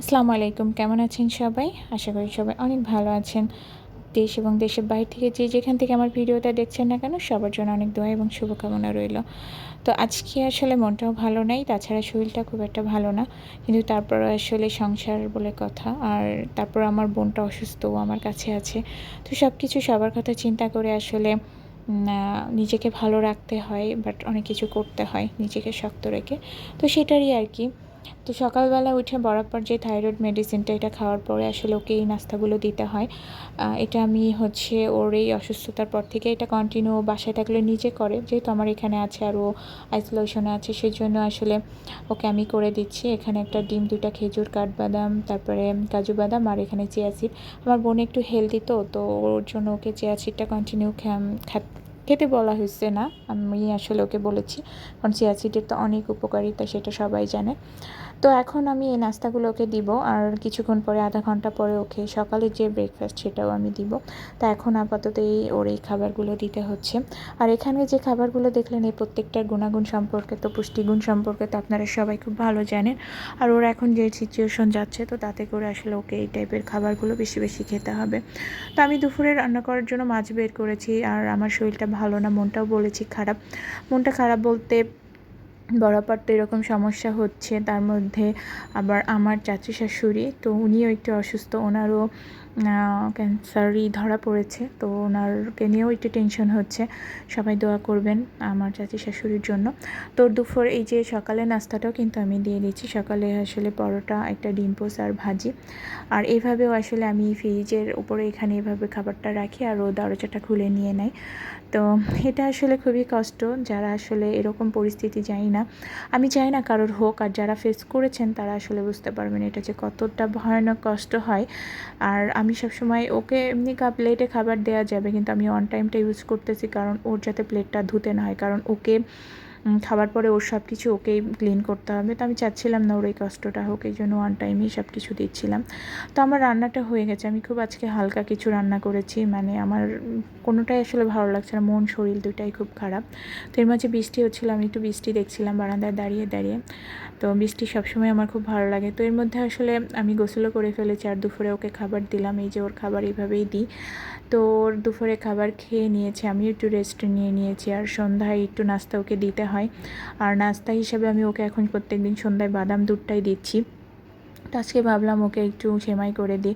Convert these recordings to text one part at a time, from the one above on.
আসসালামু আলাইকুম, কেমন আছেন সবাই? আশা করি সবাই অনেক ভালো আছেন। দেশ এবং দেশের বাইরে থেকে যে যেখান থেকে আমার ভিডিওটা দেখছেন না কেন, সবার জন্য অনেক দোয়া এবং শুভকামনা রইল। তো আজকে আসলে মনটাও ভালো নাই, তাছাড়া শরীরটা খুব একটা ভালো না। কিন্তু তারপরও আসলে সংসার বলে কথা, আর তারপর আমার বোনটা অসুস্থ, ও আমার কাছে আছে। তো সব কিছু সবার কথা চিন্তা করে আসলে নিজেকে ভালো রাখতে হয়, বাট অনেক কিছু করতে হয় নিজেকে শক্ত রেখে। তো সেটারই আর কি। তো সকালবেলা উঠে বরাবর যে থাইরয়েড মেডিসিনটা, এটা খাওয়ার পরে আসলে ওকে এই নাস্তাগুলো দিতে হয়। এটা আমি ওর এই অসুস্থতার পর থেকে এটা কন্টিনিউ বাসায় থাকলে নিজে করে, যেহেতু আমার এখানে আছে আর ও আইসোলেশনে আছে, সেই জন্য আসলে ওকে আমি করে দিচ্ছি। এখানে একটা ডিম, 2টা খেজুর, কাঠবাদাম, তারপরে কাজু বাদাম, আর এখানে চিয়া সিড। আমার বোন একটু হেলদি, তো ওর জন্য ওকে চিয়া সিডটা কন্টিনিউ খেতে বলা হয়েছে না, আমি আসলে ওকে বলেছি, কারণ চিয়া সিডের তো অনেক উপকারিতা, সেটা সবাই জানে। তো এখন আমি এই নাস্তাগুলো ওকে দিব, আর কিছুক্ষণ পরে, আধা ঘন্টা পরে ওকে সকালের যে ব্রেকফাস্ট সেটাও আমি দিব। তো এখন আপাতত ওর এই খাবারগুলো দিতে হচ্ছে। আর এখানে যে খাবারগুলো দেখলেন, এই প্রত্যেকটার গুণাগুণ সম্পর্কে, তো পুষ্টিগুণ সম্পর্কে তো আপনারা সবাই খুব ভালো জানেন। আর ওর এখন যে সিচুয়েশন যাচ্ছে, তো তাতে করে আসলে ওকে এই টাইপের খাবারগুলো বেশি বেশি খেতে হবে। তো আমি দুপুরে রান্না করার জন্য মাছ বের করেছি, আর আমার শরীরটা ভালো না, মনটাও বলেছি খারাপ। মনটা খারাপ বলতে বরাবর তো এরকম সমস্যা হচ্ছে, তার মধ্যে আবার আমার চাচি শাশুড়ি, তো উনিও একটু অসুস্থ, ওনারও ক্যান্সারই ধরা পড়েছে, তো ওনারকে নিয়েও একটু টেনশন হচ্ছে। সবাই দোয়া করবেন আমার চাচি শাশুড়ির জন্য। তো দুপুর এই যে সকালে নাস্তাটাও কিন্তু আমি দিয়ে দিচ্ছি। সকালে আসলে পরোটা, একটা ডিম পোচ আর ভাজি। আর এইভাবেও আসলে আমি ফ্রিজের উপরে এখানে এভাবে খাবারটা রাখি, আর ও দরজাটা খুলে নিয়ে নেয়। তো এটা আসলে খুবই কষ্ট, যারা আসলে এরকম পরিস্থিতি, জানি না, আমি চাই না কারোর হোক, আর যারা ফেস করেছেন তারা আসলে বুঝতে পারবেন এটা যে কতটা ভয়ানক কষ্ট হয়। আর আমি সবসময় ওকে এমনি প্লেটে খাবার দেওয়া যাবে, কিন্তু আমি অন টাইমটা ইউজ করতেছি, কারণ ওর যাতে প্লেটটা ধুতে না হয়, কারণ ওকে খাবার পরে ওর সব কিছু ওকেই ক্লিন করতে হবে। তো আমি চাচ্ছিলাম না ওর এই কষ্টটা হোক, এই জন্য ওয়ান টাইমেই সব কিছু দিচ্ছিলাম। তো আমার রান্নাটা হয়ে গেছে, আমি খুব আজকে হালকা কিছু রান্না করেছি, মানে আমার কোনোটাই আসলে ভালো লাগছে না, মন শরীর দুটাই খুব খারাপ। তো এর মাঝে বৃষ্টি হচ্ছিলো, আমি একটু বৃষ্টি দেখছিলাম বারান্দায় দাঁড়িয়ে দাঁড়িয়ে। তো বৃষ্টি সবসময় আমার খুব ভালো লাগে। তো এর মধ্যে আসলে আমি গোসলও করে ফেলেছি, আর দুপুরে ওকে খাবার দিলাম, এই যে ওর খাবার এইভাবেই দিই। তো ওর দুপুরে খাবার খেয়ে নিয়েছে, আমিও একটু রেস্ট নিয়ে নিয়েছি, আর সন্ধ্যায় একটু নাস্তা ওকে দিতে হয়। আর নাস্তা হিসাবে আমি ওকে এখন প্রত্যেকদিন সন্ধ্যায় বাদাম দুধটাই দিচ্ছি। তো আজকে ভাবলাম ওকে একটু সেমাই করে দিই,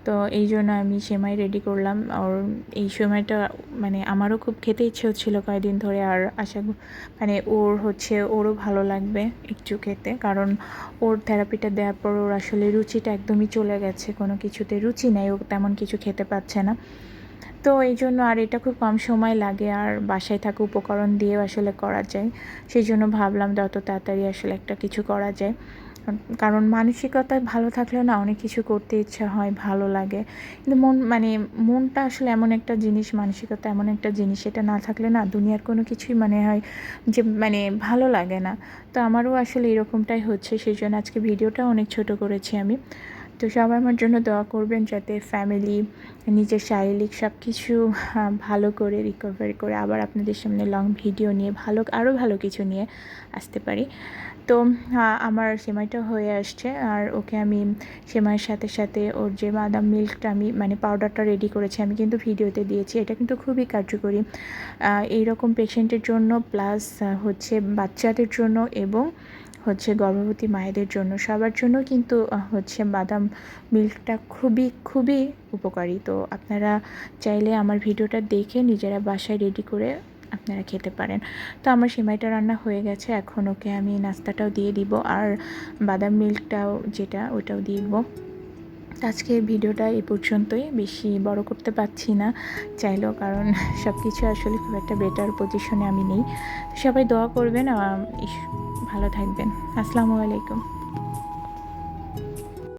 তো এই জন্য আমি সেমাই রেডি করলাম। আর এই সেমাইটা মানে আমারও খুব খেতে ইচ্ছে হচ্ছিল কয়েকদিন ধরে, আর মানে ওরও ভালো লাগবে একটু খেতে, কারণ ওর থেরাপিটা দেওয়ার পর ওর আসলে রুচিটা একদমই চলে গেছে, কোনো কিছুতে রুচি নেই, ও তেমন কিছু খেতে পাচ্ছে না। তো এই জন্য, আর এটা খুব কম সময় লাগে, আর বাসায় থাকা উপকরণ দিয়েও আসলে করা যায়, সেই জন্য ভাবলাম যত তাড়াতাড়ি আসলে একটা কিছু করা যায়। কারণ মানসিকতা ভালো থাকলে না অনেক কিছু করতে ইচ্ছা হয়, ভালো লাগে। কিন্তু মনটা আসলে এমন একটা জিনিস, মানসিকতা এমন একটা জিনিস, এটা না থাকলে না দুনিয়ার কোনো কিছুই হয় যে ভালো লাগে না। তো আমারও আসলে এরকমটাই হচ্ছে, সেই জন্য আজকে ভিডিওটা অনেক ছোট করেছি আমি। তো সবাই আমার জন্য দোয়া করবেন, যাতে ফ্যামিলি, নিজের শারীরিক সব কিছু ভালো করে রিকভারি করে আবার আপনাদের সামনে লং ভিডিও নিয়ে আরও ভালো কিছু নিয়ে আসতে পারি। তো আমার সেমাইটা হয়ে আসছে, আর ওকে আমি সেমাইয়ের সাথে সাথে ওর যে বাদাম মিল্কটা আমি পাউডারটা রেডি করেছি, আমি কিন্তু ভিডিওতে দিয়েছি। এটা কিন্তু খুবই কার্যকরী এইরকম পেশেন্টের জন্য, প্লাস বাচ্চাদের জন্য, এবং গর্ভবতী মায়েদের জন্য, সবার জন্য কিন্তু বাদাম মিল্কটা খুবই খুবই উপকারী। তো আপনারা চাইলে আমার ভিডিওটা দেখে নিজেরা বাসায় রেডি করে আপনারা খেতে পারেন। তো আমার সেমাইটা রান্না হয়ে গেছে, এখন ওকে আমি নাস্তাটাও দিয়ে দিব, আর বাদাম মিল্কটাও ওটাও দিয়ে দিব। আজকের ভিডিওটা এই পর্যন্তই, বেশি বড় করতে পারছি না চাইলেও, কারণ সব কিছু আসলে খুব একটা বেটার পজিশনে আমি নেই। সবাই দোয়া করবেন, ভালো থাকবেন। আসসালামু আলাইকুম।